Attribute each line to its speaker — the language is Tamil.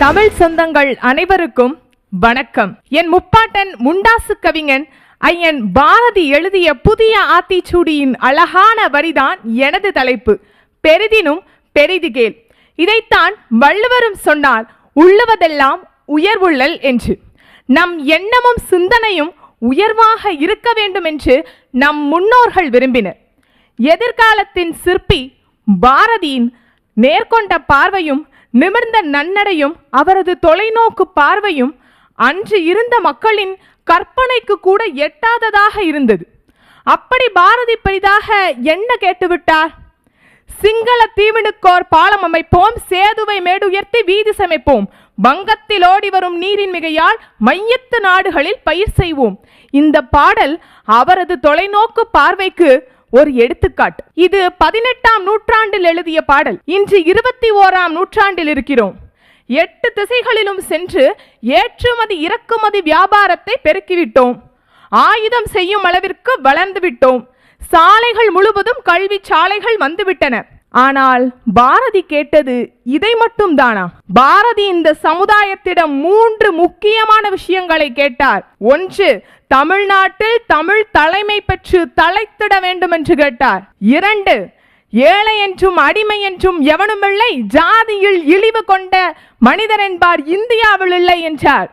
Speaker 1: தமிழ் சொந்தங்கள் அனைவருக்கும் வணக்கம். என் முப்பாட்டன் முண்டாசு கவிஞன் ஐயன் பாரதி எழுதிய புதிய ஆத்திச்சூடியின் அழகான வரிதான் எனது தலைப்பு. பெரிதினும் பெரிதுகேள். இதைத்தான் வள்ளுவரும் சொன்னார், உள்ளுவதெல்லாம் உயர்வுள்ளல் என்று. நம் எண்ணமும் சிந்தனையும் உயர்வாக இருக்க வேண்டும் என்று நம் முன்னோர்கள் விரும்பினர். எதிர்காலத்தின் சிற்பி பாரதியின் நேர்கொண்ட பார்வையும் நிமிர்ந்த நன்னடையும் அவரது தொலைநோக்கு பார்வையும் அன்று இருந்த மக்களின் கற்பனைக்கு கூட எட்டாததாக இருந்தது. அப்படி பாரதி பெரிதாக என்ன கேட்டுவிட்டார்? சிங்கள தீவினுக்கோர் பாலம் அமைப்போம், சேதுவை மேடுயர்த்தி வீதி சமைப்போம், வங்கத்தில் ஓடி வரும் நீரின் மிகையால் மையத்து நாடுகளில் பயிர் செய்வோம். இந்த பாடல் அவரது தொலைநோக்கு பார்வைக்கு ஒரு எடுத்துக்காட்டு. இது 18ஆம் நூற்றாண்டில் எழுதிய பாடல். இன்று 21ஆம் நூற்றாண்டில் இருக்கிறோம். 8 திசைகளிலும் சென்று ஏற்றுமதி இறக்குமதி வியாபாரத்தை பெருக்கிவிட்டோம். ஆயுதம் செய்யும் அளவிற்கு வளர்ந்து விட்டோம். சாலைகள் முழுவதும் கல்வி சாலைகள் வந்துவிட்டன. ஆனால் பாரதி கேட்டது இதை மட்டும் தானா? பாரதி இந்த சமுதாயத்திடம் 3 முக்கியமான விஷயங்களை கேட்டார். 1, தமிழ்நாட்டில் தமிழ் தலைமை பெற்று தலைத்திட வேண்டும் என்று கேட்டார். 2, ஏழை என்றும் அடிமை என்றும் எவனுமில்லை, ஜாதியில் இழிவு கொண்ட மனிதர் என்பார் இந்தியாவில் இல்லை என்றார்.